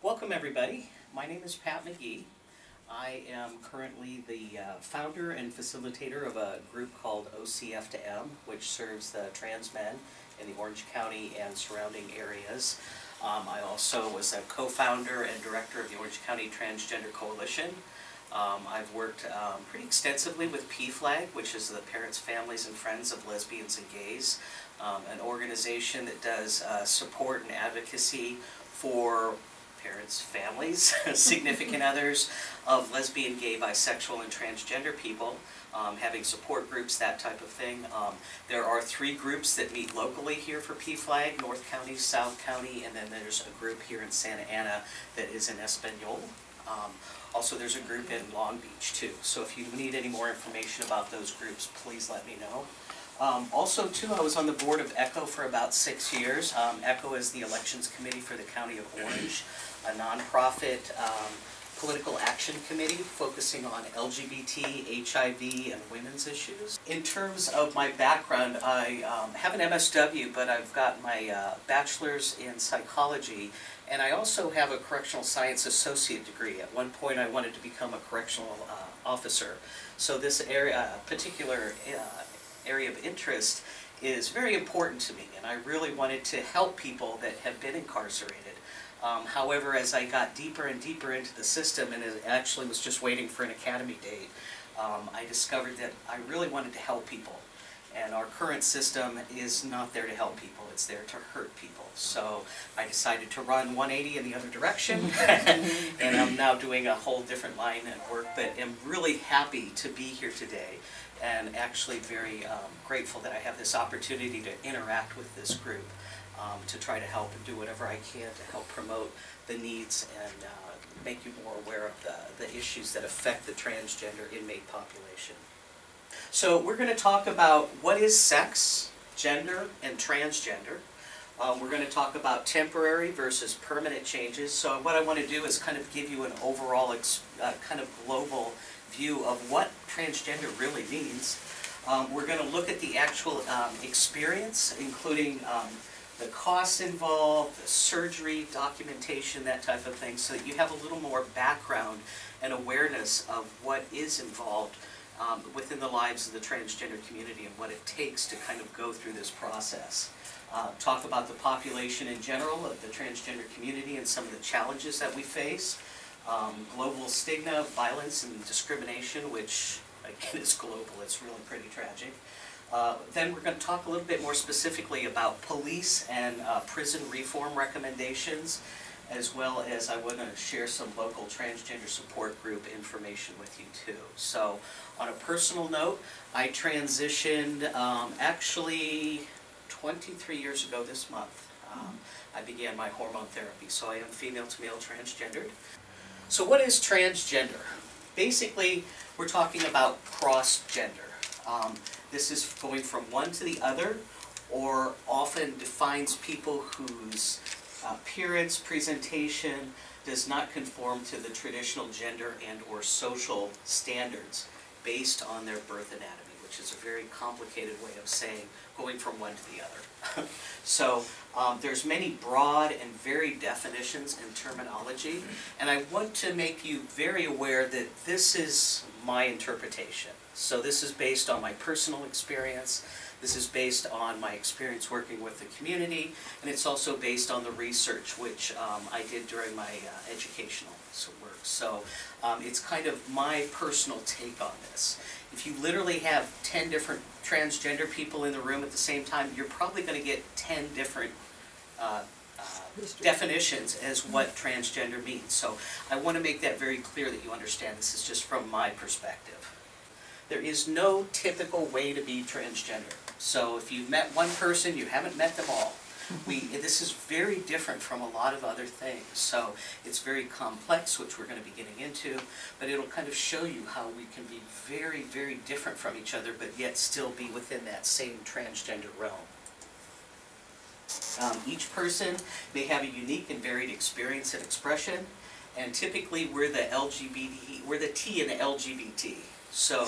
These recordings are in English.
Welcome everybody. My name is Pat Magee. I am currently the founder and facilitator of a group called OCFTM, which serves the trans men in the Orange County and surrounding areas. I also was a co-founder and director of the Orange County Transgender Coalition. I've worked pretty extensively with PFLAG, which is the Parents, Families, and Friends of Lesbians and Gays, an organization that does support and advocacy for parents, families, significant others of lesbian, gay, bisexual, and transgender people, having support groups, that type of thing. There are 3 groups that meet locally here for PFLAG, North County, South County, and then there's a group here in Santa Ana that is in Espanol. Also there's a group in Long Beach too, so if you need any more information about those groups, please let me know. Also too, I was on the board of ECHO for about 6 years. ECHO is the Elections Committee for the County of Orange, a nonprofit political action committee focusing on LGBT, HIV, and women's issues. In terms of my background, I have an MSW, but I've got my bachelor's in psychology, and I also have a correctional science associate degree. At one point I wanted to become a correctional officer. So this particular area of interest is very important to me, and I really wanted to help people that have been incarcerated. However, as I got deeper and deeper into the system, and it actually was just waiting for an academy date, I discovered that I really wanted to help people. And our current system is not there to help people, it's there to hurt people. So I decided to run 180 in the other direction, and I'm now doing a whole different line of work, but am really happy to be here today, and actually very grateful that I have this opportunity to interact with this group. To try to help and do whatever I can to help promote the needs and make you more aware of the issues that affect the transgender inmate population. So we're going to talk about what is sex, gender, and transgender. We're going to talk about temporary versus permanent changes. So what I want to do is kind of give you an overall kind of global view of what transgender really means. We're going to look at the actual experience, including the costs involved, the surgery, documentation, that type of thing, so that you have a little more background and awareness of what is involved within the lives of the transgender community and what it takes to kind of go through this process. Talk about the population in general of the transgender community and some of the challenges that we face. Global stigma, violence, and discrimination, which again is global, it's really pretty tragic. Then we're going to talk a little bit more specifically about police and prison reform recommendations, as well as I want to share some local transgender support group information with you too. So on a personal note, I transitioned actually 23 years ago this month. I began my hormone therapy, so I am female to male transgendered. So what is transgender? Basically, we're talking about cross-gender. This is going from one to the other, or often defines people whose appearance, presentation does not conform to the traditional gender and or social standards based on their birth anatomy, which is a very complicated way of saying going from one to the other. So there's many broad and varied definitions and terminology, and I want to make you very aware that this is my interpretation. So this is based on my personal experience, this is based on my experience working with the community, and it's also based on the research which I did during my educational work. So it's kind of my personal take on this. If you literally have 10 different transgender people in the room at the same time, you're probably going to get 10 different definitions as what transgender means. So I want to make that very clear that you understand this is just from my perspective. There is no typical way to be transgender. So if you've met one person, you haven't met them all. This is very different from a lot of other things. So it's very complex, which we're going to be getting into, but it'll kind of show you how we can be very, very different from each other, but yet still be within that same transgender realm. Each person may have a unique and varied experience and expression, and typically we're the T in the LGBT. So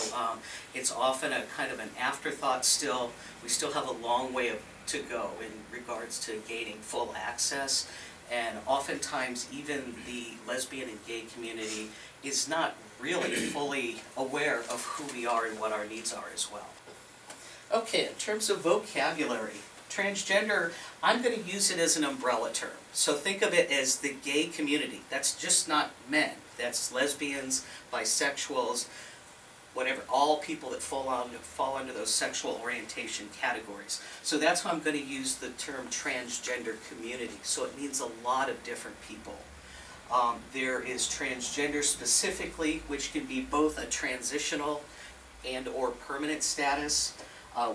it's often a kind of an afterthought still. We still have a long way to go in regards to gaining full access And oftentimes even the lesbian and gay community is not really fully aware of who we are and what our needs are as well. Okay, in terms of vocabulary, transgender, I'm going to use it as an umbrella term. So think of it as the gay community. That's just not men. That's lesbians, bisexuals, whatever, all people that fall under those sexual orientation categories. So that's how I'm going to use the term transgender community. So it means a lot of different people. There is transgender specifically, which can be both a transitional and or permanent status.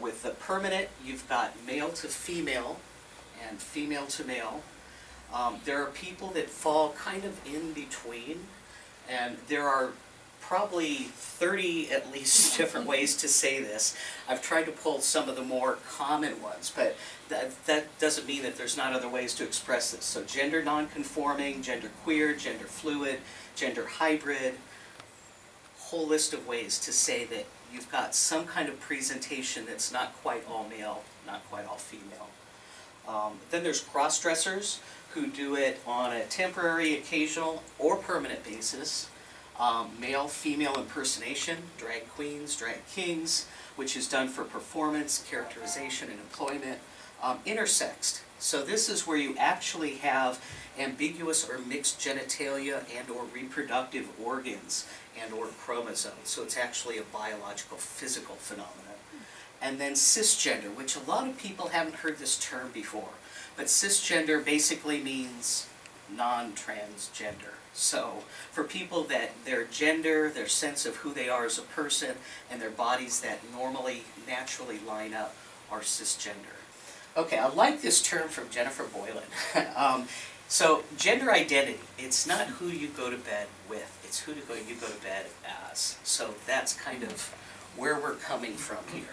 With the permanent, you've got male to female and female to male. There are people that fall kind of in between, and there are probably 30 at least different ways to say this. I've tried to pull some of the more common ones, but that doesn't mean that there's not other ways to express this. So gender nonconforming, gender queer, gender fluid, gender hybrid, whole list of ways to say that you've got some kind of presentation that's not quite all male, not quite all female. Then there's cross-dressers who do it on a temporary, occasional, or permanent basis. Male-female impersonation, drag queens, drag kings, which is done for performance, characterization, and employment. Intersexed. So this is where you actually have ambiguous or mixed genitalia and or reproductive organs and or chromosomes. So it's actually a biological, physical phenomenon. And then cisgender, which a lot of people haven't heard this term before. But cisgender basically means non-transgender. So for people that their gender, their sense of who they are as a person, and their bodies that normally, naturally line up are cisgender. Okay, I like this term from Jennifer Boylan. So gender identity, it's not who you go to bed with, it's who you go to bed as. So that's kind of where we're coming from here.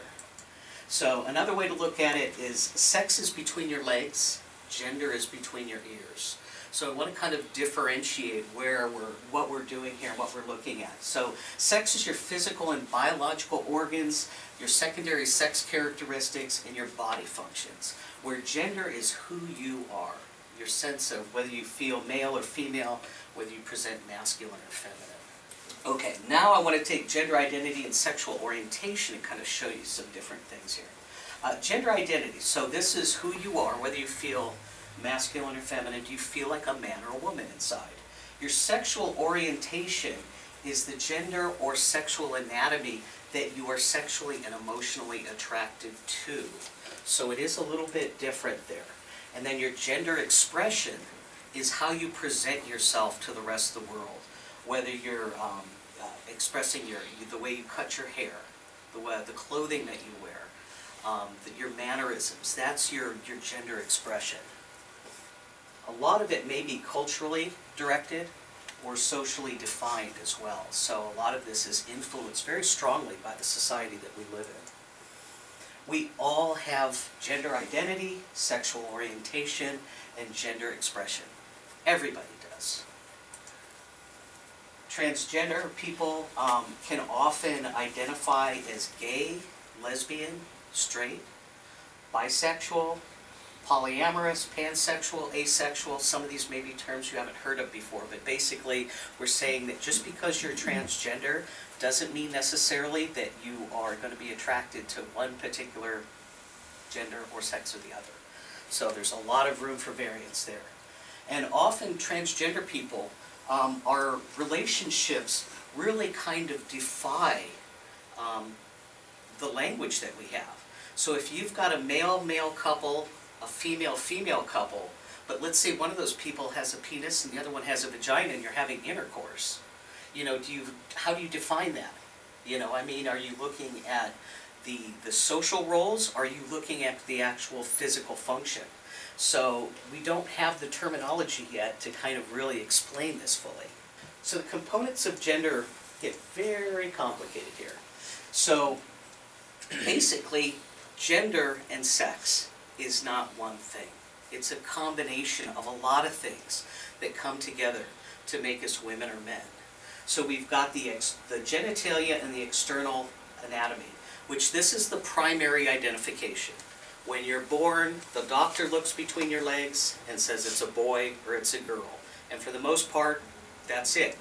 So another way to look at it is sex is between your legs, gender is between your ears. So I want to kind of differentiate what we're doing here, what we're looking at. So sex is your physical and biological organs, your secondary sex characteristics, and your body functions. Where gender is who you are, your sense of whether you feel male or female, whether you present masculine or feminine. Okay, now I want to take gender identity and sexual orientation and kind of show you some different things here. Gender identity, so this is who you are, whether you feel masculine or feminine, do you feel like a man or a woman inside? Your sexual orientation is the gender or sexual anatomy that you are sexually and emotionally attracted to. So it is a little bit different there. And then your gender expression is how you present yourself to the rest of the world. Whether you're expressing the way you cut your hair, the clothing that you wear, your mannerisms, that's your gender expression. A lot of it may be culturally directed or socially defined as well. So a lot of this is influenced very strongly by the society that we live in. We all have gender identity, sexual orientation, and gender expression. Everybody does. Transgender people can often identify as gay, lesbian, straight, bisexual, polyamorous, pansexual, asexual. Some of these may be terms you haven't heard of before, but basically we're saying that just because you're transgender doesn't mean necessarily that you are going to be attracted to one particular gender or sex or the other. So there's a lot of room for variance there. And often transgender people, our relationships really kind of defy the language that we have. So if you've got a male-male couple, a female-female couple, but let's say one of those people has a penis and the other one has a vagina and you're having intercourse, you know, how do you define that? You know, I mean, are you looking at the social roles? Are you looking at the actual physical function? So we don't have the terminology yet to kind of really explain this fully. So the components of gender get very complicated here. So basically, gender and sex is not one thing. It's a combination of a lot of things that come together to make us women or men. So we've got the genitalia and the external anatomy, which this is the primary identification. When you're born, the doctor looks between your legs and says it's a boy or it's a girl. And for the most part, that's it.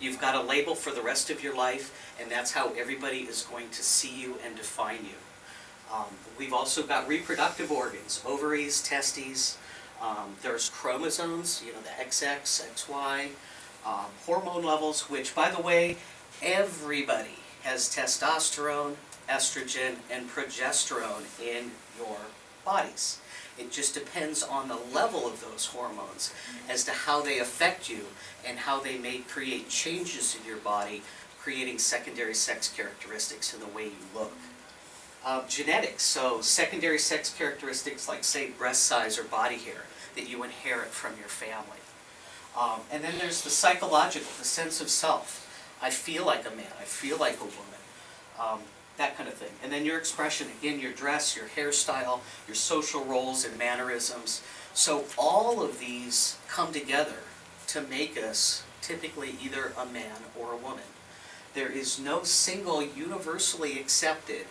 You've got a label for the rest of your life, and that's how everybody is going to see you and define you. We've also got reproductive organs, ovaries, testes. There's chromosomes, you know, the XX, XY, hormone levels, which, by the way, everybody has testosterone, estrogen, and progesterone in your bodies. It just depends on the level of those hormones as to how they affect you and how they may create changes in your body, creating secondary sex characteristics in the way you look. Genetics, so secondary sex characteristics like, say, breast size or body hair that you inherit from your family. And then there's the psychological, the sense of self. I feel like a man, I feel like a woman, that kind of thing. And then your expression, again, your dress, your hairstyle, your social roles and mannerisms. So all of these come together to make us typically either a man or a woman. There is no single universally accepted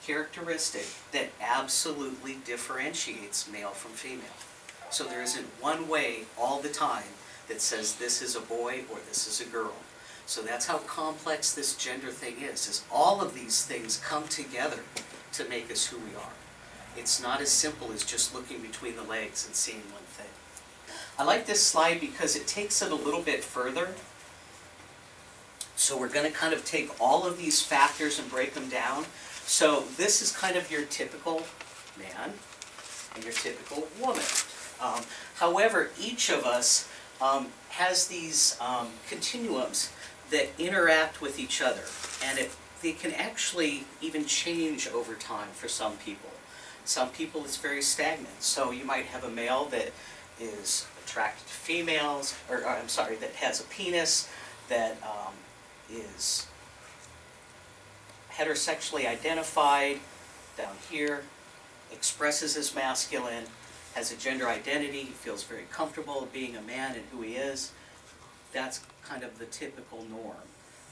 characteristic that absolutely differentiates male from female. So there isn't one way all the time that says this is a boy or this is a girl. So that's how complex this gender thing is all of these things come together to make us who we are. It's not as simple as just looking between the legs and seeing one thing. I like this slide because it takes it a little bit further. So we're going to kind of take all of these factors and break them down. So this is kind of your typical man and your typical woman. However, each of us has these continuums that interact with each other, and they can actually even change over time for some people. Some people it's very stagnant. So you might have a male that is attracted to females, or I'm sorry, that has a penis, that is heterosexually identified down here, expresses as masculine, has a gender identity, feels very comfortable being a man and who he is. That's kind of the typical norm.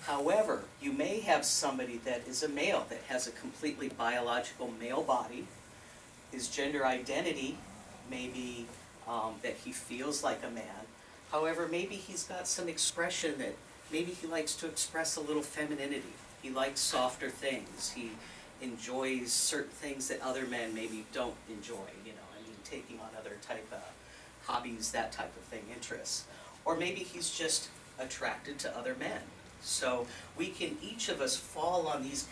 However, you may have somebody that is a male that has a completely biological male body. His gender identity may be that he feels like a man. However, maybe he's got some expression that maybe he likes to express a little femininity. He likes softer things. He enjoys certain things that other men maybe don't enjoy, you know, I mean, taking on other type of hobbies, that type of thing, interests. Or maybe he's just attracted to other men. So we can, each of us, fall on these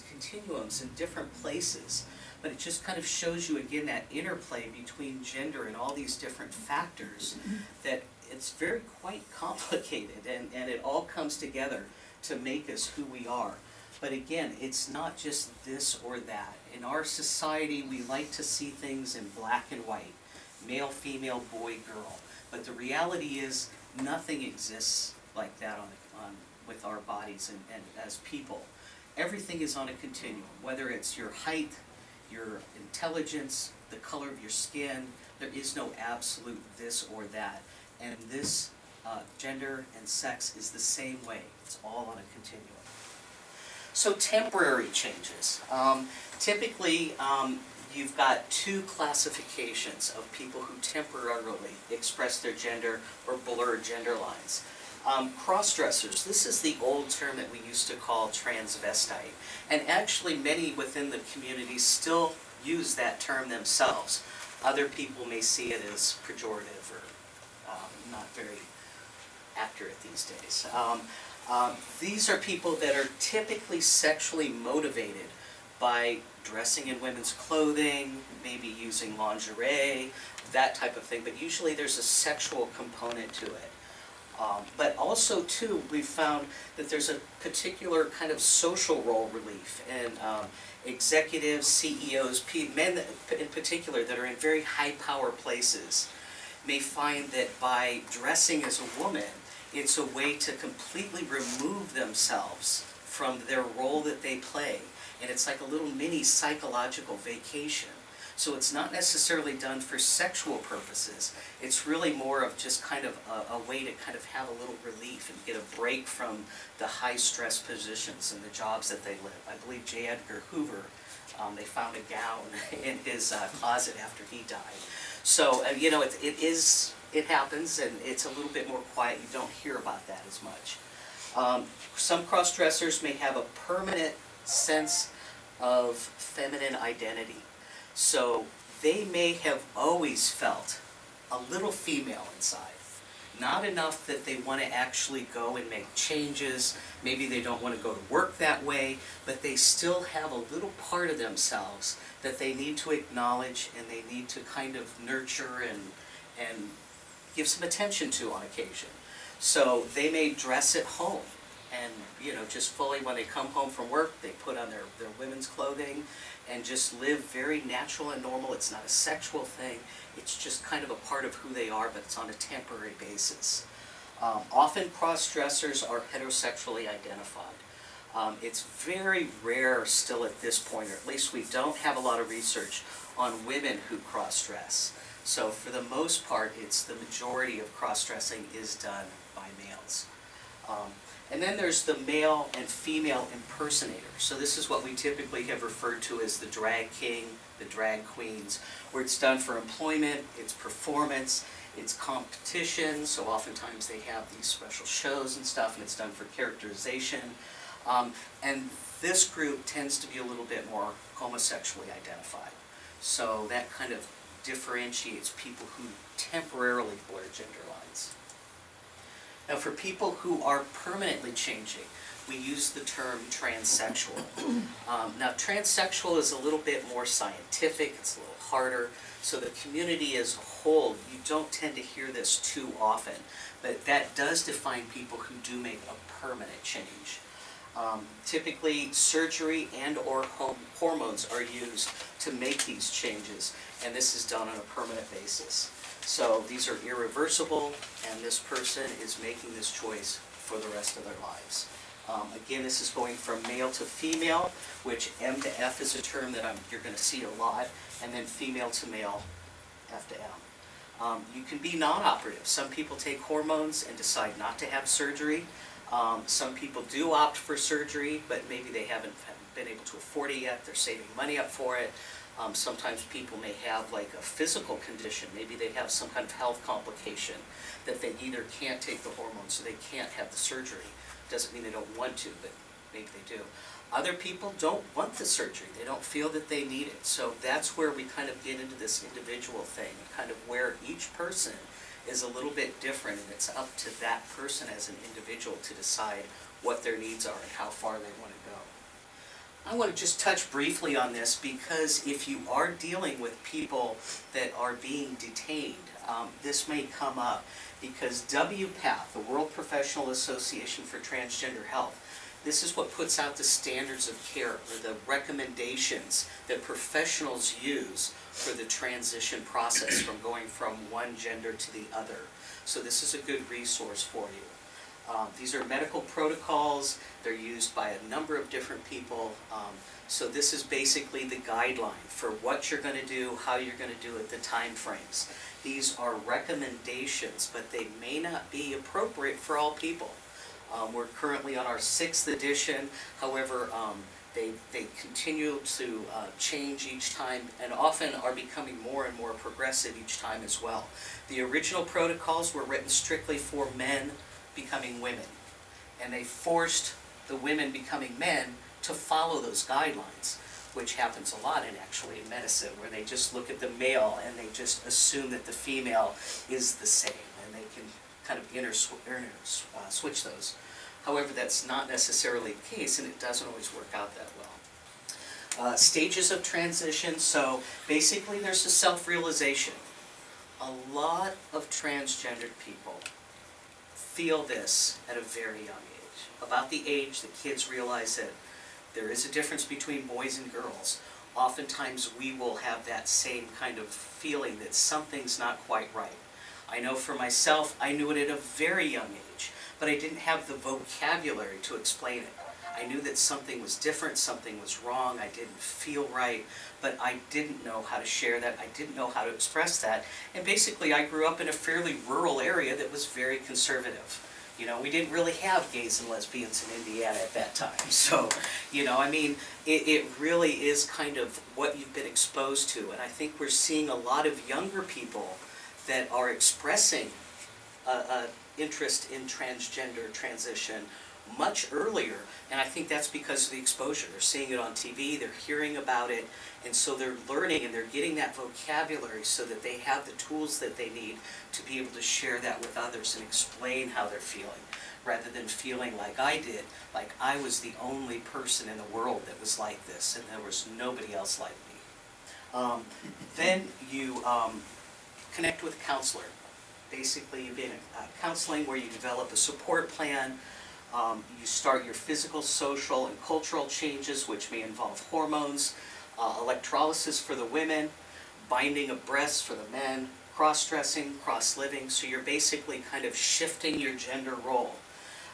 continuums in different places, but it just kind of shows you again that interplay between gender and all these different factors, that it's very quite complicated, and it all comes together to make us who we are. But again, it's not just this or that. In our society, we like to see things in black and white, male, female, boy, girl. But the reality is, nothing exists like that with our bodies and as people. Everything is on a continuum, whether it's your height, your intelligence, the color of your skin. There is no absolute this or that. And this gender and sex is the same way. It's all on a continuum. So temporary changes. Typically, you've got two classifications of people who temporarily express their gender or blur gender lines. Cross-dressers, this is the old term that we used to call transvestite. And actually many within the community still use that term themselves. Other people may see it as pejorative or not very accurate these days. These are people that are typically sexually motivated by dressing in women's clothing, maybe using lingerie, that type of thing, but usually there's a sexual component to it. But also, too, we've found that there's a particular kind of social role relief, and executives, CEOs, men in particular that are in very high power places may find that by dressing as a woman, it's a way to completely remove themselves from their role that they play. And it's like a little mini psychological vacation. So it's not necessarily done for sexual purposes. It's really more of just kind of a way to kind of have a little relief and get a break from the high stress positions and the jobs that they live. I believe J. Edgar Hoover They found a gown in his closet after he died. So, you know, it happens, and it's a little bit more quiet. You don't hear about that as much. Some cross-dressers may have a permanent sense of feminine identity. So they may have always felt a little female inside. Not enough that they want to actually go and make changes. Maybe they don't want to go to work that way, but they still have a little part of themselves that they need to acknowledge and they need to kind of nurture and give some attention to on occasion. So they may dress at home and, you know, just fully when they come home from work, they put on their women's clothing and just live very natural and normal. It's not a sexual thing. It's just kind of a part of who they are, but it's on a temporary basis. Often cross-dressers are heterosexually identified. It's very rare still at this point, or at least we don't have a lot of research on women who cross-dress. So for the most part, it's the majority of cross-dressing is done by males. And then there's the male and female impersonator. So this is what we typically have referred to as the drag king, the drag queens, where it's done for employment, it's performance, it's competition. So oftentimes they have these special shows and stuff, and it's done for characterization. And this group tends to be a little bit more homosexually identified. So that kind of differentiates people who temporarily blur gender lines. Now for people who are permanently changing, we use the term transsexual. Now transsexual is a little bit more scientific, it's a little harder, so the community as a whole, you don't tend to hear this too often, but that does define people who do make a permanent change. Typically surgery and or hormones are used to make these changes, and this is done on a permanent basis. So these are irreversible, and this person is making this choice for the rest of their lives. Again, this is going from male to female, which M to F is a term that you're going to see a lot, and then female to male, F to M. You can be non-operative. Some people take hormones and decide not to have surgery. Some people do opt for surgery, but maybe they haven't been able to afford it yet. They're saving money up for it. Sometimes people may have like a physical condition. Maybe they have some kind of health complication that they either can't take the hormones, so they can't have the surgery. Doesn't mean they don't want to, but maybe they do. Other people don't want the surgery. They don't feel that they need it. So that's where we kind of get into this individual thing, kind of where each person is a little bit different, and it's up to that person as an individual to decide what their needs are and how far they want to go. I want to just touch briefly on this because if you are dealing with people that are being detained, this may come up because WPATH, the World Professional Association for Transgender Health, this is what puts out the standards of care, or the recommendations that professionals use for the transition process from going from one gender to the other. So this is a good resource for you. These are medical protocols. They're used by a number of different people. So this is basically the guideline for what you're going to do, how you're going to do it, the time frames. These are recommendations, but they may not be appropriate for all people. We're currently on our 6th edition. However, they continue to change each time and often are becoming more and more progressive each time as well. The original protocols were written strictly for men becoming women, and they forced the women becoming men to follow those guidelines, which happens a lot actually in medicine, where they just look at the male and they just assume that the female is the same, and they can kind of switch those. However, that's not necessarily the case, and it doesn't always work out that well. Stages of transition. So basically there's a self-realization. A lot of transgendered people feel this at a very young age. About the age that kids realize that there is a difference between boys and girls. Oftentimes we will have that same kind of feeling that something's not quite right. I know for myself, I knew it at a very young age, but I didn't have the vocabulary to explain it. I knew that something was different, something was wrong, I didn't feel right, but I didn't know how to share that, I didn't know how to express that, and basically I grew up in a fairly rural area that was very conservative. You know, we didn't really have gays and lesbians in Indiana at that time. So, you know, I mean, it really is kind of what you've been exposed to. And I think we're seeing a lot of younger people that are expressing interest in transgender transition much earlier, and I think that's because of the exposure. They're seeing it on TV, they're hearing about it, and so they're learning and they're getting that vocabulary so that they have the tools that they need to be able to share that with others and explain how they're feeling, rather than feeling like I did, like I was the only person in the world that was like this and there was nobody else like me. Then you connect with a counselor. Basically, you've been counseling where you develop a support plan. You start your physical, social, and cultural changes, which may involve hormones, electrolysis for the women, binding of breasts for the men, cross-dressing, cross-living. So you're basically kind of shifting your gender role.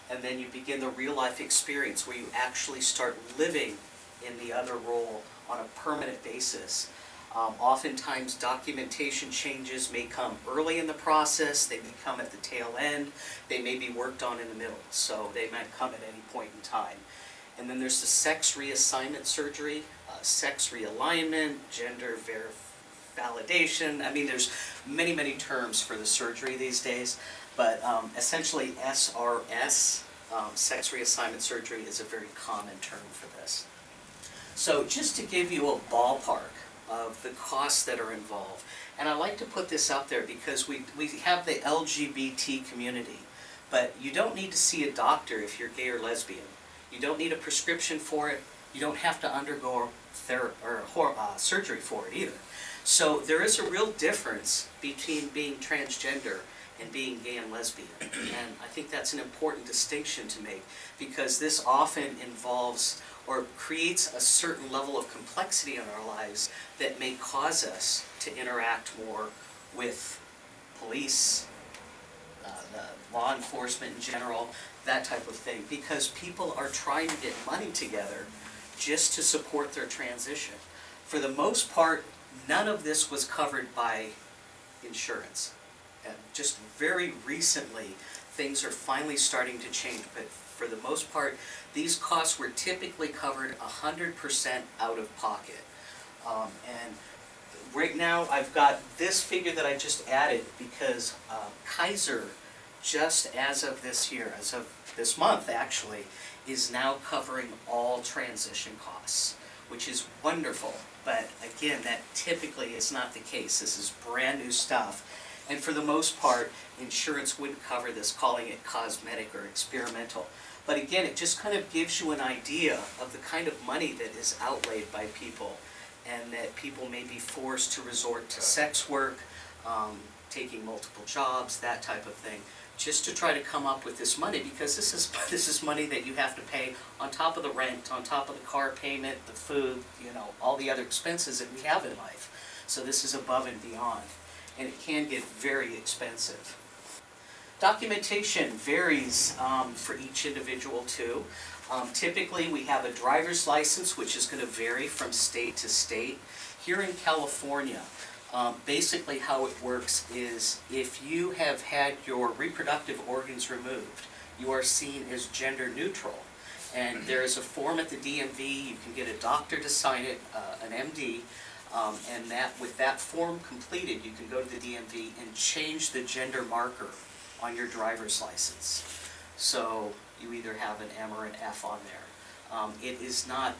And then you begin the real-life experience where you actually start living in the other role on a permanent basis. Oftentimes documentation changes may come early in the process, they may come at the tail end, they may be worked on in the middle, so they might come at any point in time. And then there's the sex reassignment surgery, sex realignment, gender validation. I mean, there's many, many terms for the surgery these days, but essentially SRS, sex reassignment surgery, is a very common term for this. So just to give you a ballpark of the costs that are involved. And I like to put this out there because we have the LGBT community, but you don't need to see a doctor if you're gay or lesbian. You don't need a prescription for it. You don't have to undergo surgery for it either. So there is a real difference between being transgender and being gay and lesbian. And I think that's an important distinction to make, because this often involves or creates a certain level of complexity in our lives that may cause us to interact more with police, the law enforcement in general, that type of thing, because people are trying to get money together just to support their transition. For the most part, none of this was covered by insurance. And just very recently, things are finally starting to change, but for the most part, these costs were typically covered 100% out of pocket. And right now, I've got this figure that I just added because Kaiser, just as of this year, as of this month actually, is now covering all transition costs, which is wonderful. But again, that typically is not the case. This is brand new stuff. And for the most part, insurance wouldn't cover this, calling it cosmetic or experimental. But again, it just kind of gives you an idea of the kind of money that is outlaid by people, and that people may be forced to resort to sex work, taking multiple jobs, that type of thing, just to try to come up with this money, because this is money that you have to pay on top of the rent, on top of the car payment, the food, you know, all the other expenses that we have in life. So this is above and beyond, and it can get very expensive. Documentation varies for each individual too. Typically we have a driver's license, which is going to vary from state to state. Here in California, basically how it works is if you have had your reproductive organs removed, you are seen as gender neutral. And there is a form at the DMV, you can get a doctor to sign it, an MD, and with that form completed, you can go to the DMV and change the gender marker on your driver's license. So you either have an M or an F on there. It is not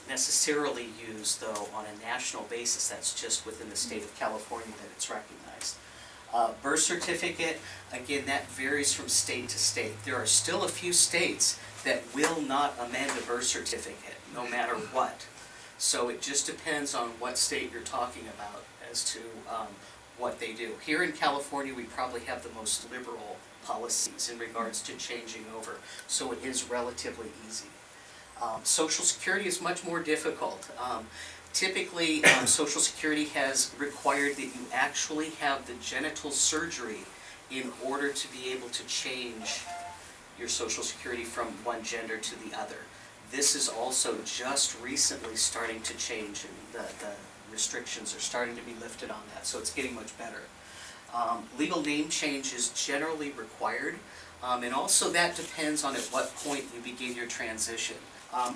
necessarily used, though, on a national basis. That's just within the state of California that it's recognized. Birth certificate, again, that varies from state to state. There are still a few states that will not amend a birth certificate, no matter what. So it just depends on what state you're talking about as to what they do. Here in California, we probably have the most liberal policies in regards to changing over, so it is relatively easy. Social Security is much more difficult. Typically, Social Security has required that you actually have the genital surgery in order to be able to change your Social Security from one gender to the other. This is also just recently starting to change, and the restrictions are starting to be lifted on that, so it's getting much better. Legal name change is generally required, and also that depends on at what point you begin your transition.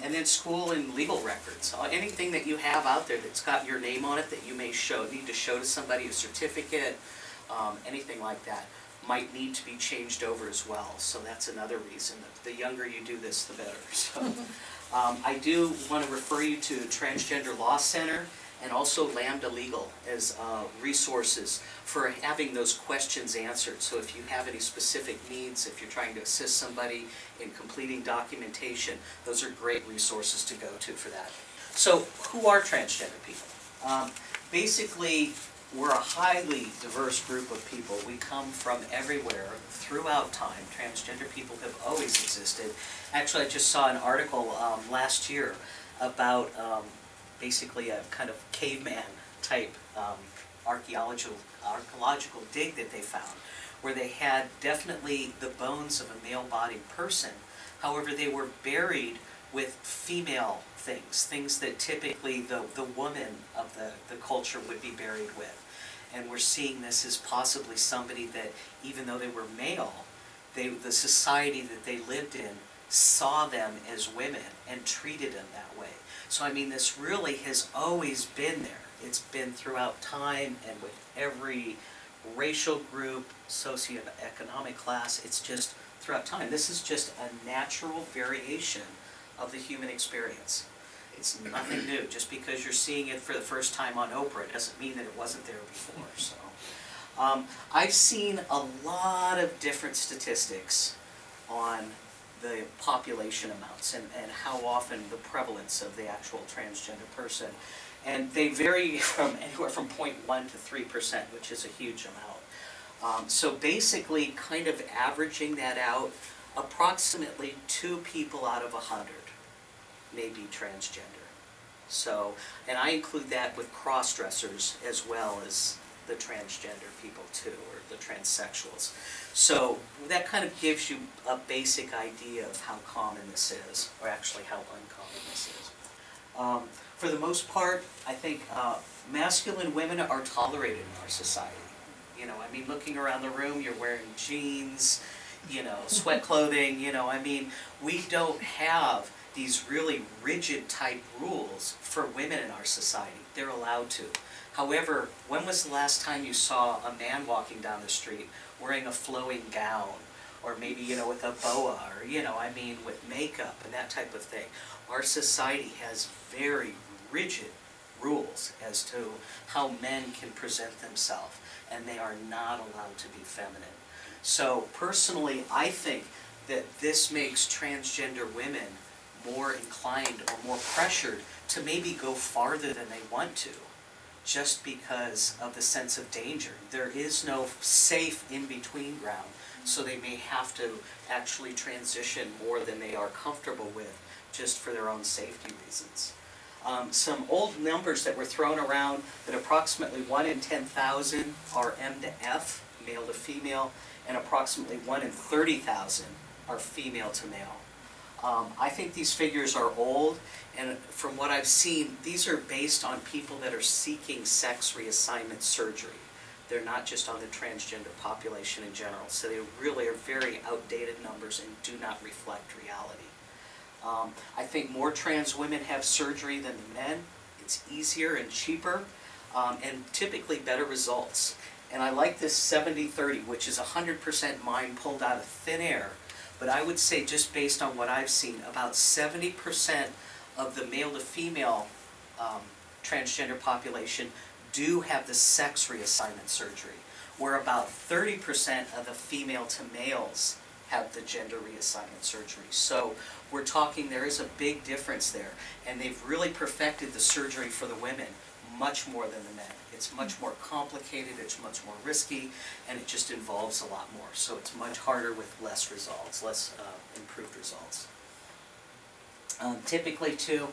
And then school and legal records. Anything that you have out there that's got your name on it that you may need to show to somebody, a certificate, anything like that, might need to be changed over as well. So that's another reason that the younger you do this, the better. So, I do want to refer you to Transgender Law Center and also Lambda Legal as resources for having those questions answered. So if you have any specific needs, if you're trying to assist somebody in completing documentation, those are great resources to go to for that. So who are transgender people? Basically, we're a highly diverse group of people. We come from everywhere throughout time. Transgender people have always existed. Actually, I just saw an article last year about basically a kind of caveman type archaeological dig that they found, where they had definitely the bones of a male-bodied person. However, they were buried with female things that typically the woman of the culture would be buried with. And we're seeing this as possibly somebody that, even though they were male, the society that they lived in saw them as women and treated them that way. So I mean, this really has always been there. It's been throughout time and with every racial group, socioeconomic class. It's just throughout time. This is just a natural variation of the human experience. It's nothing new. Just because you're seeing it for the first time on Oprah doesn't mean that it wasn't there before. So, I've seen a lot of different statistics on the population amounts and how often the prevalence of the actual transgender person. And they vary from anywhere from 0.1 to 3%, which is a huge amount. So basically, kind of averaging that out, approximately 2 people out of 100 may be transgender. So, and I include that with cross-dressers as well as the transgender people too, or the transsexuals. So that kind of gives you a basic idea of how common this is, or actually how uncommon this is. For the most part, I think masculine women are tolerated in our society. You know, I mean, looking around the room, you're wearing jeans, you know, sweat clothing, you know, I mean, we don't have these really rigid type rules for women in our society. They're allowed to. However, when was the last time you saw a man walking down the street wearing a flowing gown, or maybe, you know, with a boa, or, you know, I mean, with makeup and that type of thing? Our society has very rigid rules as to how men can present themselves, and they are not allowed to be feminine. So personally, I think that this makes transgender women more inclined or more pressured to maybe go farther than they want to, just because of the sense of danger. There is no safe in-between ground, so they may have to actually transition more than they are comfortable with, just for their own safety reasons. Some old numbers that were thrown around, that approximately 1 in 10,000 are M to F, male to female, and approximately 1 in 30,000 are female to male. I think these figures are old, and from what I've seen, these are based on people that are seeking sex reassignment surgery. They're not just on the transgender population in general, so they really are very outdated numbers and do not reflect reality. I think more trans women have surgery than the men. It's easier and cheaper, and typically better results. And I like this 70-30, which is 100% mine pulled out of thin air. But I would say, just based on what I've seen, about 70% of the male to female transgender population do have the sex reassignment surgery, where about 30% of the female to males have the gender reassignment surgery. So we're talking, there is a big difference there, and they've really perfected the surgery for the women much more than the men. It's much more complicated, it's much more risky, and it just involves a lot more. So it's much harder with less results, less improved results. Typically too,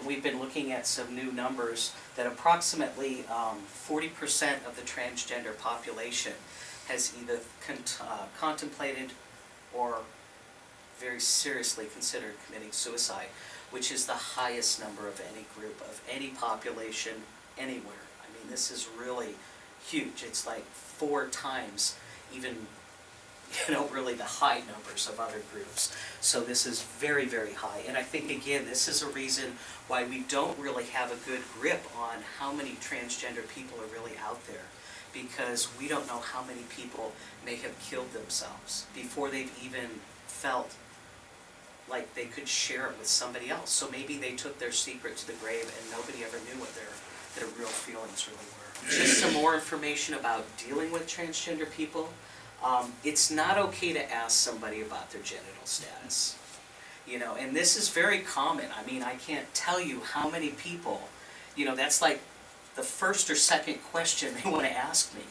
we've been looking at some new numbers that approximately 40% of the transgender population has either contemplated or very seriously considered committing suicide, which is the highest number of any group, of any population, anywhere. I mean, this is really huge. It's like 4 times even, you know, really the high numbers of other groups. So this is very, very high. And I think, again, this is a reason why we don't really have a good grip on how many transgender people are really out there, because we don't know how many people may have killed themselves before they've even felt like they could share it with somebody else. So maybe they took their secret to the grave and nobody ever knew what their real feelings really were. Just some more information about dealing with transgender people. It's not okay to ask somebody about their genital status. You know, and this is very common. I mean, I can't tell you how many people, you know, that's like the first or second question they want to ask me.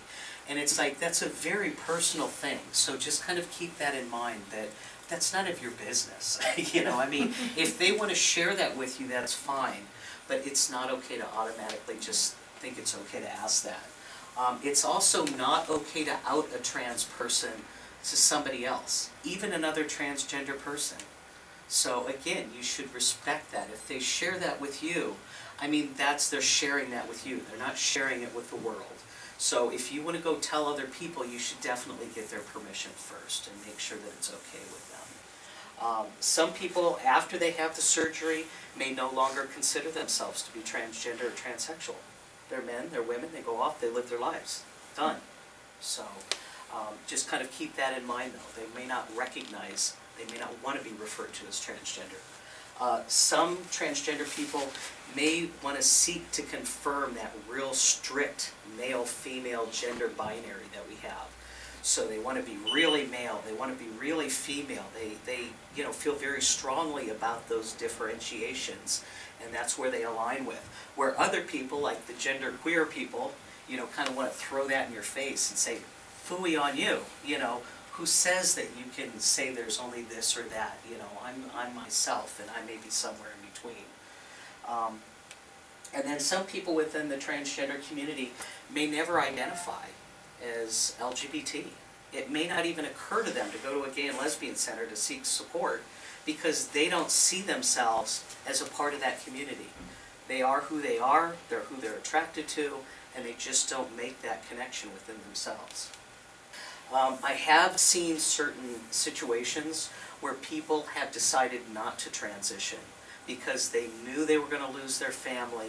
And it's like, that's a very personal thing. So just kind of keep that in mind, that that's none of your business. You know, I mean, if they want to share that with you, that's fine. But it's not okay to automatically just think it's okay to ask that. It's also not okay to out a trans person to somebody else, even another transgender person. So again, you should respect that. If they share that with you, I mean, they're sharing that with you. They're not sharing it with the world. So if you want to go tell other people, you should definitely get their permission first and make sure that it's okay with them. Some people, after they have the surgery, may no longer consider themselves to be transgender or transsexual. They're men, they're women, they go off, they live their lives. Done. So just kind of keep that in mind, though. They may not recognize, they may not want to be referred to as transgender. Some transgender people may want to seek to confirm that real strict male-female gender binary that we have. So they want to be really male, they want to be really female, they you know, feel very strongly about those differentiations, and that's where they align with. Where other people, like the gender queer people, you know, kind of want to throw that in your face and say, phooey on you know, who says that you can say there's only this or that, you know, I'm myself and I may be somewhere in between. And then some people within the transgender community may never identify as LGBT. It may not even occur to them to go to a gay and lesbian center to seek support because they don't see themselves as a part of that community. They are who they are, they're who they're attracted to, and they just don't make that connection within themselves. I have seen certain situations where people have decided not to transition because they knew they were going to lose their family,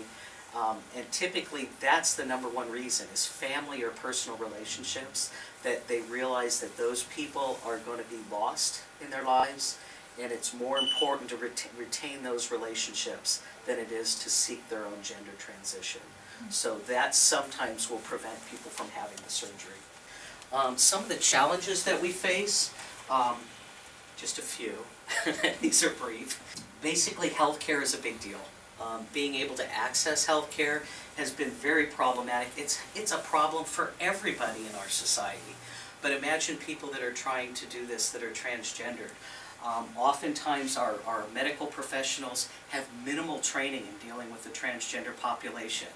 and typically that's the #1 reason, is family or personal relationships, that they realize that those people are going to be lost in their lives, and it's more important to retain those relationships than it is to seek their own gender transition. So that sometimes will prevent people from having the surgery. Some of the challenges that we face, just a few, these are brief. Basically, healthcare is a big deal. Being able to access healthcare has been very problematic. It's a problem for everybody in our society. But imagine people that are trying to do this that are transgendered. Oftentimes our medical professionals have minimal training in dealing with the transgender population.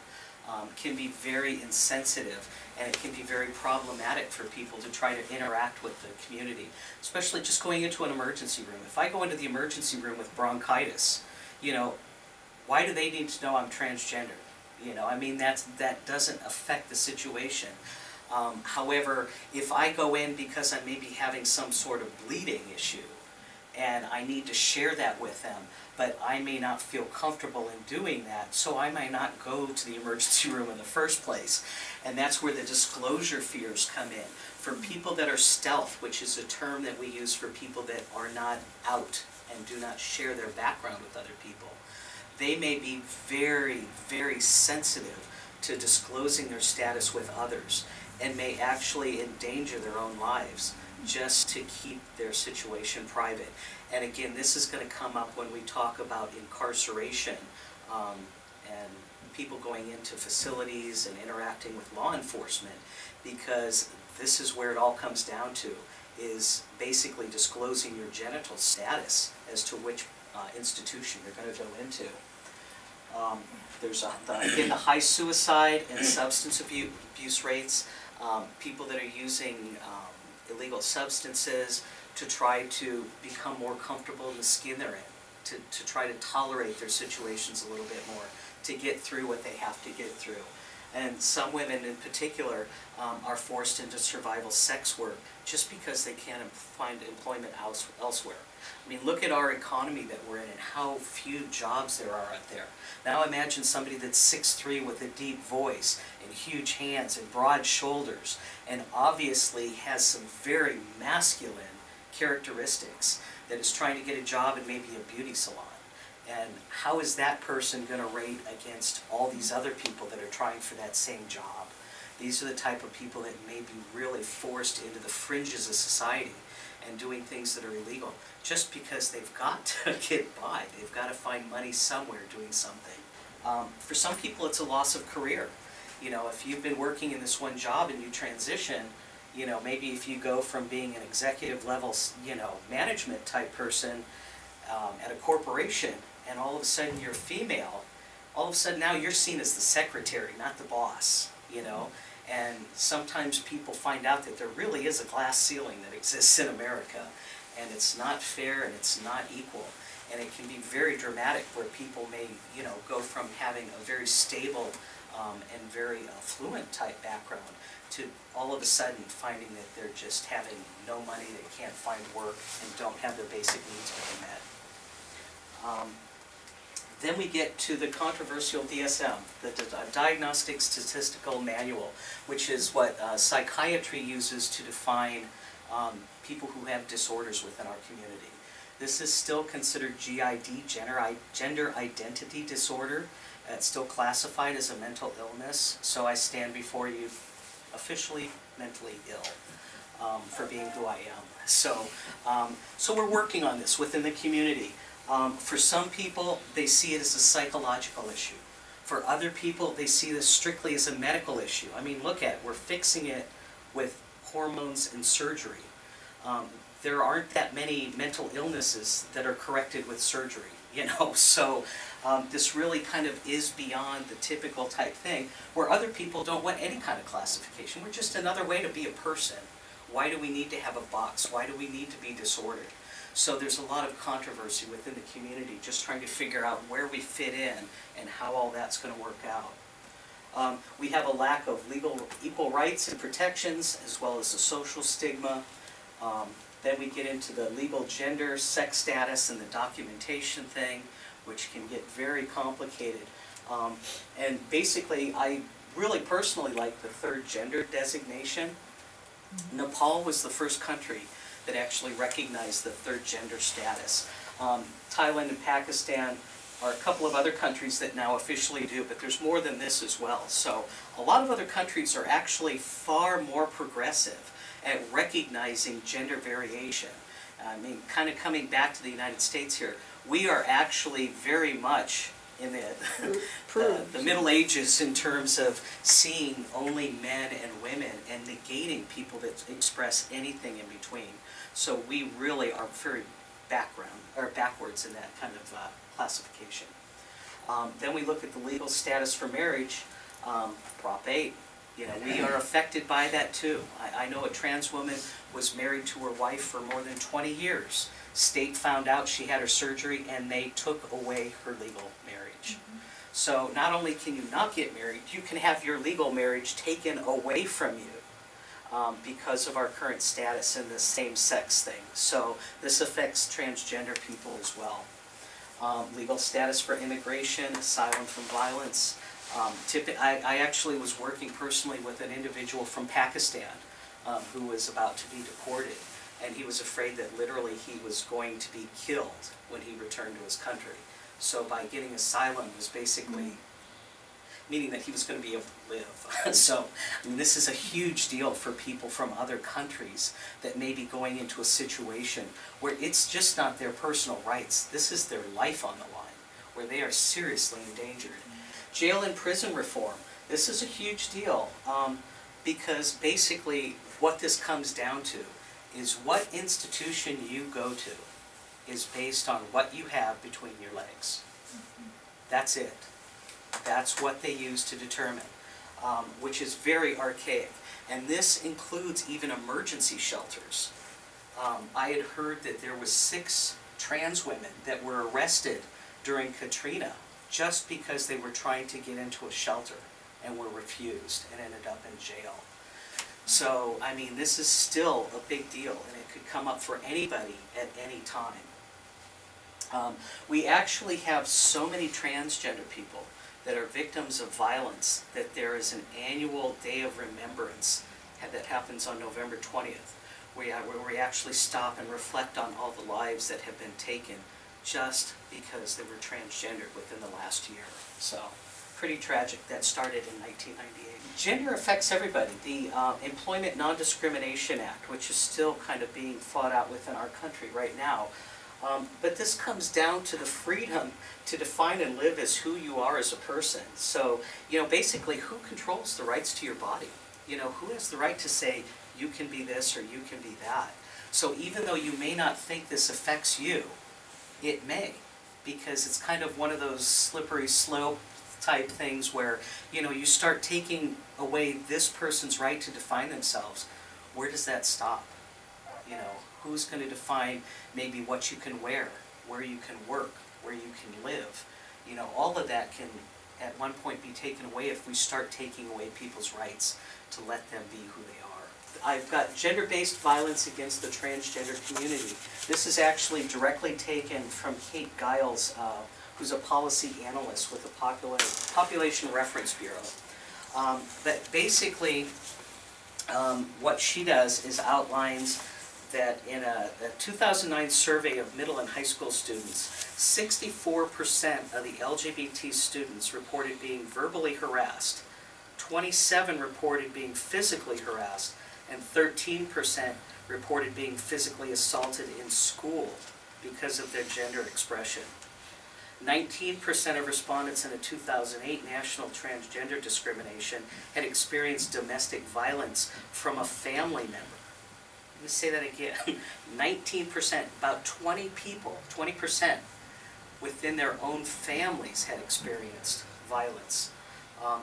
Can be very insensitive, and it can be very problematic for people to try to interact with the community, especially just going into an emergency room. If I go into the emergency room with bronchitis, you know, why do they need to know I'm transgender? You know, I mean, that doesn't affect the situation. However, if I go in because I may be having some sort of bleeding issue, and I need to share that with them, but I may not feel comfortable in doing that, so I might not go to the emergency room in the first place. And that's where the disclosure fears come in. For people that are stealth, which is a term that we use for people that are not out and do not share their background with other people, they may be very, very sensitive to disclosing their status with others and may actually endanger their own lives just to keep their situation private. And again, this is going to come up when we talk about incarceration and people going into facilities and interacting with law enforcement, because this is where it all comes down to, is basically disclosing your genital status as to which institution you're going to go into. There's again, the high suicide and substance abuse rates, people that are using illegal substances to try to become more comfortable in the skin they're in, to try to tolerate their situations a little bit more, to get through what they have to get through. And some women in particular are forced into survival sex work just because they can't find employment elsewhere. I mean, look at our economy that we're in and how few jobs there are out there. Now imagine somebody that's 6'3" with a deep voice and huge hands and broad shoulders and obviously has some very masculine characteristics that is trying to get a job in maybe a beauty salon. And how is that person going to rate against all these other people that are trying for that same job? These are the type of people that may be really forced into the fringes of society and doing things that are illegal just because they've got to get by. They've got to find money somewhere doing something. For some people, it's a loss of career. You know, if you've been working in this one job and you transition, you know, maybe if you go from being an executive level, you know, management type person at a corporation, and all of a sudden you're female, all of a sudden now you're seen as the secretary, not the boss, you know? And sometimes people find out that there really is a glass ceiling that exists in America, and it's not fair and it's not equal. And it can be very dramatic where people may, you know, go from having a very stable and very affluent type background to all of a sudden finding that they're just having no money, they can't find work, and don't have their basic needs being met. Then we get to the controversial DSM, the Diagnostic Statistical Manual, which is what psychiatry uses to define people who have disorders within our community. This is still considered GID, gender identity disorder. It's still classified as a mental illness, so I stand before you officially mentally ill for being who I am. So we're working on this within the community. For some people, they see it as a psychological issue. For other people, they see this strictly as a medical issue. I mean, look at it. We're fixing it with hormones and surgery. There aren't that many mental illnesses that are corrected with surgery, you know, so this really kind of is beyond the typical type thing where other people don't want any kind of classification. We're just another way to be a person. Why do we need to have a box? Why do we need to be disordered? So there's a lot of controversy within the community just trying to figure out where we fit in and how all that's going to work out. We have a lack of legal equal rights and protections as well as the social stigma. Then we get into the legal gender, sex status, and the documentation thing, which can get very complicated. And basically, I really personally like the third gender designation. Nepal was the first country that actually recognized the third gender status. Thailand and Pakistan are a couple of other countries that now officially do, but there's more than this as well. So a lot of other countries are actually far more progressive at recognizing gender variation. I mean, kind of coming back to the United States here, we are actually very much in the Middle Ages in terms of seeing only men and women and negating people that express anything in between. So we really are very backwards in that kind of classification. Then we look at the legal status for marriage, Prop 8. You know, we are affected by that too. I know a trans woman was married to her wife for more than 20 years. State found out she had her surgery and they took away her legal marriage. So not only can you not get married, you can have your legal marriage taken away from you because of our current status in the same-sex thing. So this affects transgender people as well. Legal status for immigration, asylum from violence. I actually was working personally with an individual from Pakistan who was about to be deported, and he was afraid that literally he was going to be killed when he returned to his country. So by getting asylum was basically meaning that he was going to be able to live. So I mean, this is a huge deal for people from other countries that may be going into a situation where it's just not their personal rights. This is their life on the line, where they are seriously endangered. Jail and prison reform. This is a huge deal because basically what this comes down to is what institution you go to is based on what you have between your legs. That's it. That's what they use to determine, which is very archaic. And this includes even emergency shelters. I had heard that there was 6 trans women that were arrested during Katrina just because they were trying to get into a shelter and were refused and ended up in jail. So, I mean, this is still a big deal, and it could come up for anybody at any time. We actually have so many transgender people that are victims of violence that there is an annual Day of Remembrance that happens on November 20th, where we actually stop and reflect on all the lives that have been taken just because they were transgendered within the last year. So, pretty tragic. That started in 1998. Gender affects everybody. The Employment Non Discrimination Act, which is still kind of being fought out within our country right now. But this comes down to the freedom to define and live as who you are as a person. So, you know, basically, who controls the rights to your body? You know, who has the right to say, you can be this or you can be that? So even though you may not think this affects you, it may. Because it's kind of one of those slippery slope type things where, you know, you start taking away this person's right to define themselves. Where does that stop? You know, who's going to define maybe what you can wear, where you can work, where you can live? You know, all of that can at one point be taken away if we start taking away people's rights to let them be who they are. I've got gender-based violence against the transgender community. This is actually directly taken from Kate Giles, who's a policy analyst with the Population Reference Bureau. But basically, what she does is outlines that in a 2009 survey of middle and high school students, 64% of the LGBT students reported being verbally harassed, 27% reported being physically harassed, and 13% reported being physically assaulted in school because of their gender expression. 19% of respondents in a 2008 national transgender discrimination had experienced domestic violence from a family member. Let me say that again. 19%, about 20 people, 20% within their own families had experienced violence.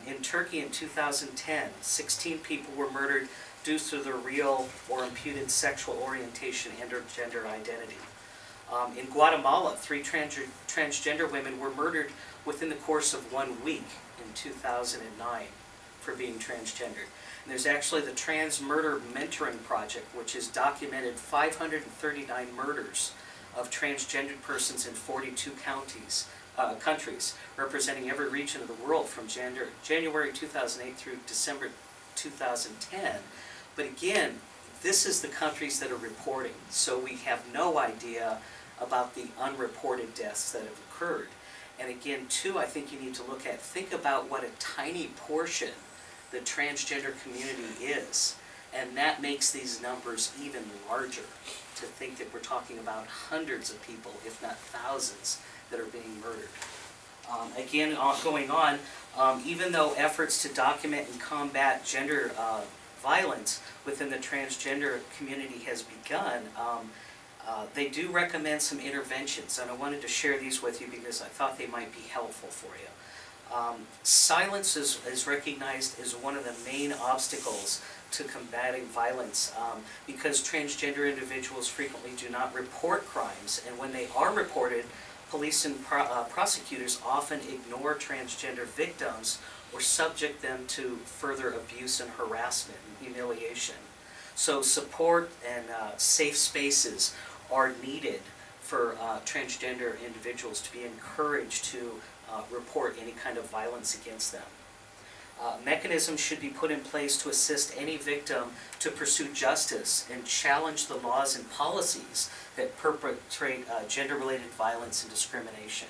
In Turkey in 2010, 16 people were murdered due to their real or imputed sexual orientation and or gender identity. In Guatemala, 3 transgender women were murdered within the course of 1 week in 2009 for being transgendered. And there's actually the Trans Murder Mentoring Project, which has documented 539 murders of transgendered persons in 42 countries, representing every region of the world from January 2008 through December 2010. But again, this is the countries that are reporting, so we have no idea about the unreported deaths that have occurred. And again, too, I think you need to think about what a tiny portion the transgender community is, and that makes these numbers even larger, to think that we're talking about hundreds of people, if not thousands, that are being murdered. Again, going on, even though efforts to document and combat gender violence within the transgender community has begun, they do recommend some interventions, and I wanted to share these with you because I thought they might be helpful for you. Silence is recognized as one of the main obstacles to combating violence because transgender individuals frequently do not report crimes, and when they are reported, police and prosecutors often ignore transgender victims or subject them to further abuse and harassment and humiliation. So support and safe spaces are needed for transgender individuals to be encouraged to report any kind of violence against them. Mechanisms should be put in place to assist any victim to pursue justice and challenge the laws and policies that perpetrate gender-related violence and discrimination.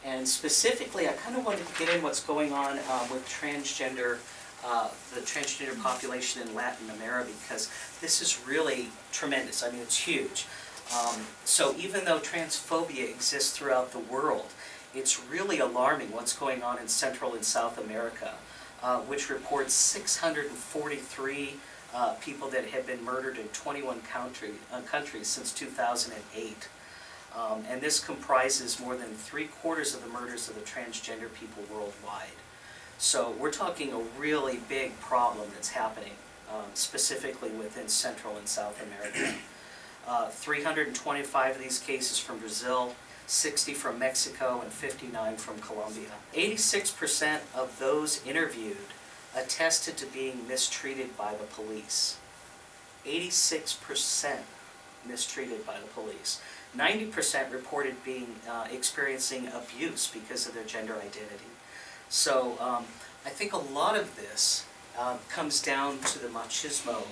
And specifically, I kind of wanted to get in what's going on with transgender, the transgender population in Latin America, because this is really tremendous. I mean, it's huge. So even though transphobia exists throughout the world, it's really alarming what's going on in Central and South America, which reports 643 people that have been murdered in 21 countries since 2008. And this comprises more than 3/4 of the murders of the transgender people worldwide. So we're talking a really big problem that's happening, specifically within Central and South America. 325 of these cases from Brazil, 60 from Mexico, and 59 from Colombia. 86% of those interviewed attested to being mistreated by the police. 86% mistreated by the police. 90% reported experiencing abuse because of their gender identity. So I think a lot of this comes down to the machismo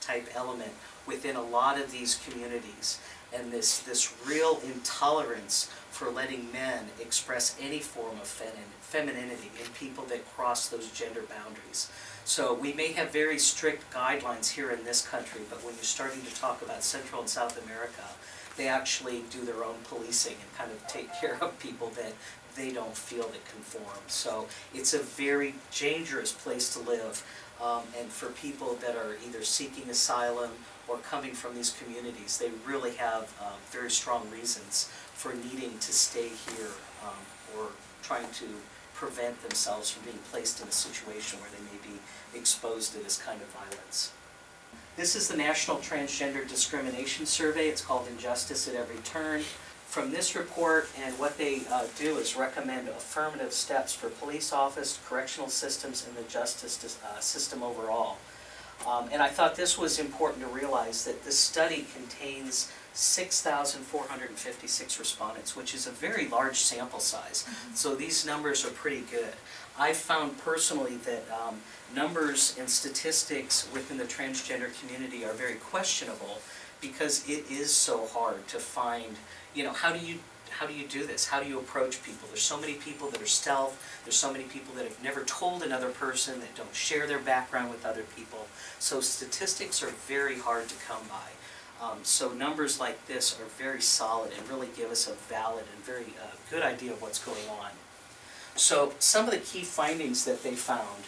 type element within a lot of these communities, and this real intolerance for letting men express any form of femininity in people that cross those gender boundaries. So we may have very strict guidelines here in this country, but when you're starting to talk about Central and South America, they actually do their own policing and kind of take care of people that they don't feel that conform. So it's a very dangerous place to live, and for people that are either seeking asylum or coming from these communities, they really have very strong reasons for needing to stay here or trying to prevent themselves from being placed in a situation where they may be exposed to this kind of violence. This is the National Transgender Discrimination Survey. It's called Injustice at Every Turn. From this report, and what they do is recommend affirmative steps for police office, correctional systems, and the justice system overall. And I thought this was important to realize that this study contains 6,456 respondents, which is a very large sample size. So these numbers are pretty good. I found personally that numbers and statistics within the transgender community are very questionable because it is so hard to find, you know, how do you do this? How do you approach people? There's so many people that are stealth. There's so many people that have never told another person, that don't share their background with other people. So statistics are very hard to come by. So numbers like this are very solid and really give us a valid and very good idea of what's going on. So some of the key findings that they found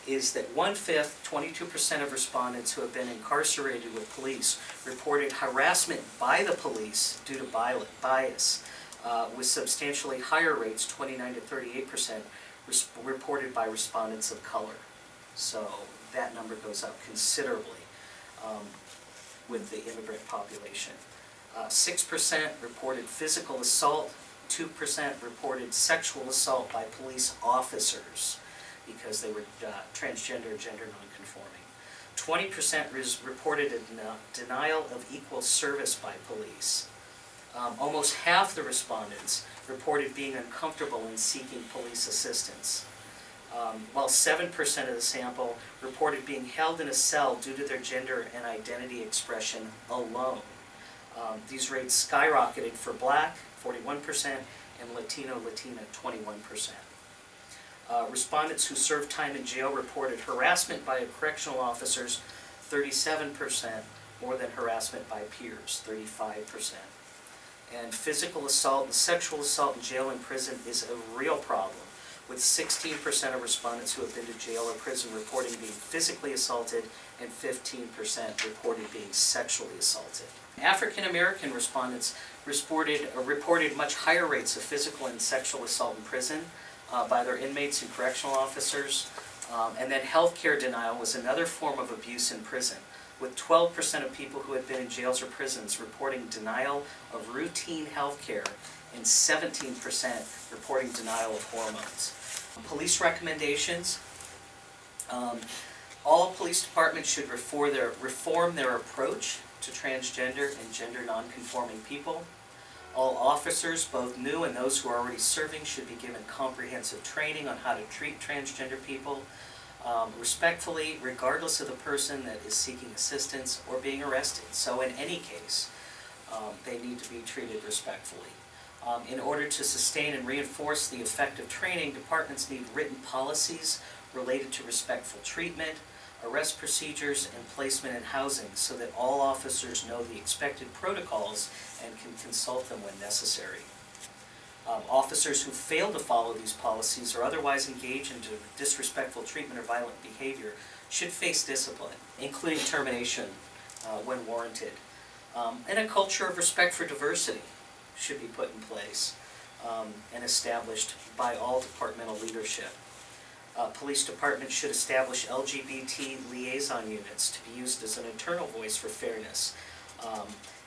is that 1/5, 22% of respondents who have been incarcerated with police reported harassment by the police due to bias, with substantially higher rates, 29 to 38%, reported by respondents of color. So that number goes up considerably with the immigrant population. 6% reported physical assault, 2% reported sexual assault by police officers because they were transgender, gender nonconforming. 20% reported a denial of equal service by police. Almost half the respondents reported being uncomfortable in seeking police assistance, while 7% of the sample reported being held in a cell due to their gender and identity expression alone. These rates skyrocketed for Black, 41%, and Latino/Latina, 21%. Respondents who served time in jail reported harassment by correctional officers, 37%, more than harassment by peers, 35%. And physical assault and sexual assault in jail and prison is a real problem, with 16% of respondents who have been to jail or prison reporting being physically assaulted and 15% reported being sexually assaulted. African American respondents reported much higher rates of physical and sexual assault in prison by their inmates and correctional officers. And then healthcare denial was another form of abuse in prison, with 12% of people who had been in jails or prisons reporting denial of routine health care and 17% reporting denial of hormones. Police recommendations. All police departments should reform their approach to transgender and gender nonconforming people. All officers, both new and those who are already serving, should be given comprehensive training on how to treat transgender people respectfully, regardless of the person that is seeking assistance or being arrested. So in any case, they need to be treated respectfully. In order to sustain and reinforce the effective training, departments need written policies related to respectful treatment, arrest procedures, and placement in housing so that all officers know the expected protocols and can consult them when necessary. Officers who fail to follow these policies or otherwise engage in disrespectful treatment or violent behavior should face discipline, including termination when warranted. And a culture of respect for diversity should be put in place and established by all departmental leadership. Police departments should establish LGBT liaison units to be used as an internal voice for fairness.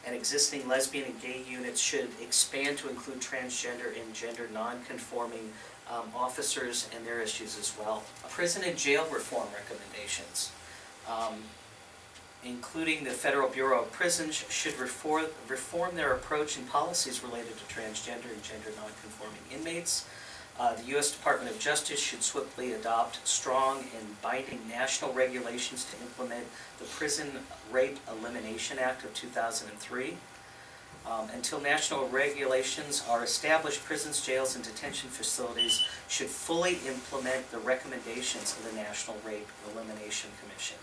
And existing lesbian and gay units should expand to include transgender and gender non-conforming officers and their issues as well. Prison and jail reform recommendations, including the Federal Bureau of Prisons, should reform their approach and policies related to transgender and gender non-conforming inmates. The U.S. Department of Justice should swiftly adopt strong and binding national regulations to implement the Prison Rape Elimination Act of 2003. Until national regulations are established, prisons, jails, and detention facilities should fully implement the recommendations of the National Rape Elimination Commission.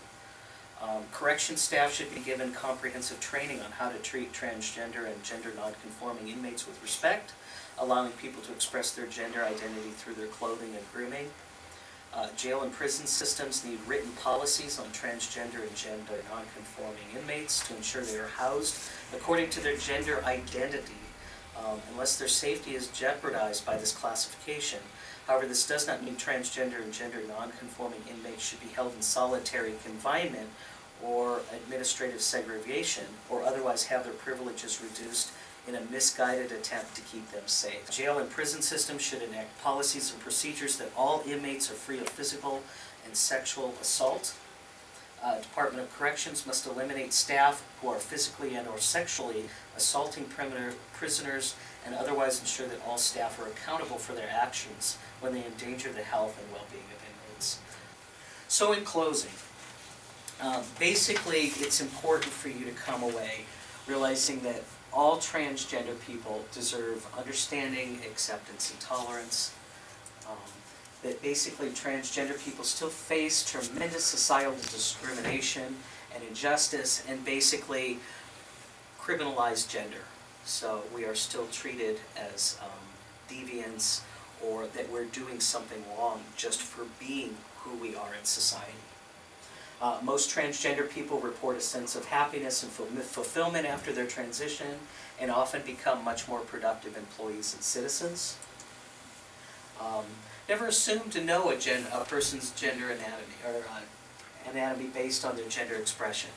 Correction staff should be given comprehensive training on how to treat transgender and gender non-conforming inmates with respect, allowing people to express their gender identity through their clothing and grooming. Jail and prison systems need written policies on transgender and gender non-conforming inmates to ensure they are housed according to their gender identity, unless their safety is jeopardized by this classification. However, this does not mean transgender and gender non-conforming inmates should be held in solitary confinement or administrative segregation, or otherwise have their privileges reduced in a misguided attempt to keep them safe. Jail and prison systems should enact policies and procedures that all inmates are free of physical and sexual assault. Department of Corrections must eliminate staff who are physically and or sexually assaulting prisoners and otherwise ensure that all staff are accountable for their actions when they endanger the health and well-being of inmates. So in closing, basically it's important for you to come away realizing that all transgender people deserve understanding, acceptance, and tolerance. That basically transgender people still face tremendous societal discrimination and injustice and basically criminalized gender. So we are still treated as deviants, or that we're doing something wrong just for being who we are in society. Most transgender people report a sense of happiness and fulfillment after their transition and often become much more productive employees and citizens. Never assume to know a person's gender anatomy or anatomy based on their gender expression.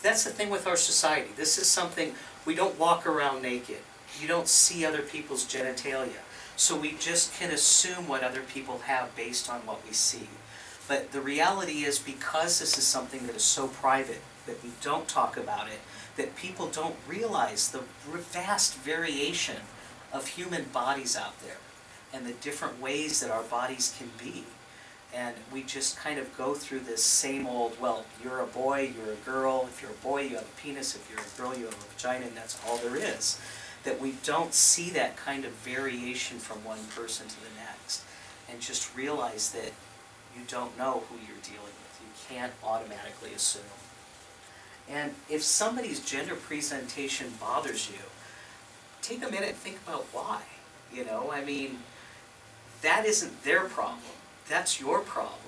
That's the thing with our society. This is something, we don't walk around naked. You don't see other people's genitalia. So we just can assume what other people have based on what we see. But the reality is, because this is something that is so private, that we don't talk about it, that people don't realize the vast variation of human bodies out there and the different ways that our bodies can be. And we just kind of go through this same old, well, you're a boy, you're a girl, if you're a boy you have a penis, if you're a girl you have a vagina, and that's all there is. That we don't see that kind of variation from one person to the next, and just realize that you don't know who you're dealing with. You can't automatically assume. And if somebody's gender presentation bothers you, take a minute and think about why. You know, I mean, that isn't their problem. That's your problem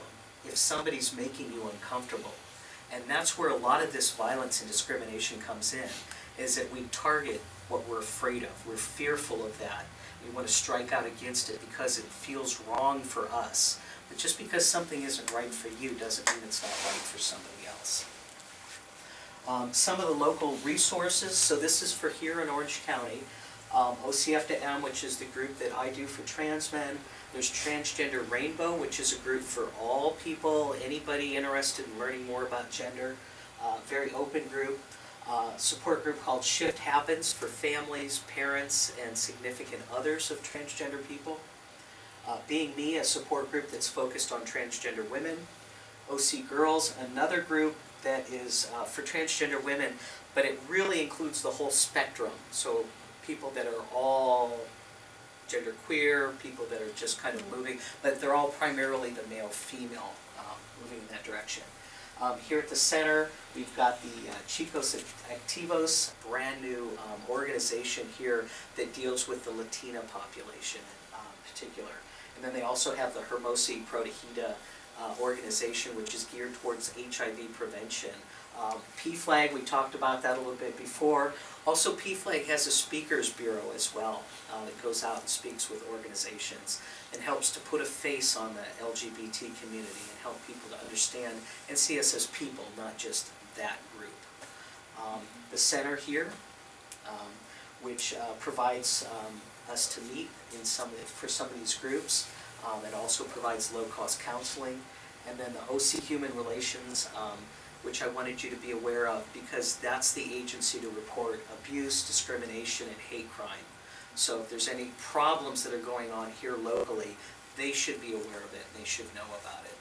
if somebody's making you uncomfortable. And that's where a lot of this violence and discrimination comes in, is that we target what we're afraid of. We're fearful of that. We want to strike out against it because it feels wrong for us. But just because something isn't right for you doesn't mean it's not right for somebody else. Some of the local resources, so this is for here in Orange County. OCFTM, which is the group that I do for trans men. There's Transgender Rainbow, which is a group for all people, anybody interested in learning more about gender. Very open group. Support group called Shift Happens for families, parents, and significant others of transgender people. Being Me, a support group that's focused on transgender women. OC Girls, another group that is for transgender women, but it really includes the whole spectrum. So people that are all genderqueer, people that are just kind of moving, but they're all primarily the male-female moving in that direction. Here at the center, we've got the Chicos Activos, brand new organization here that deals with the Latina population in particular. And then they also have the Hermosi Protegida organization, which is geared towards HIV prevention. PFLAG, we talked about that a little bit before. Also, PFLAG has a speakers bureau as well that goes out and speaks with organizations and helps to put a face on the LGBT community and help people to understand and see us as people, not just that group. The center here, which provides us to meet in for some of these groups. It also provides low-cost counseling. And then the OC Human Relations, which I wanted you to be aware of, because that's the agency to report abuse, discrimination, and hate crime. So if there's any problems that are going on here locally, they should be aware of it, and they should know about it.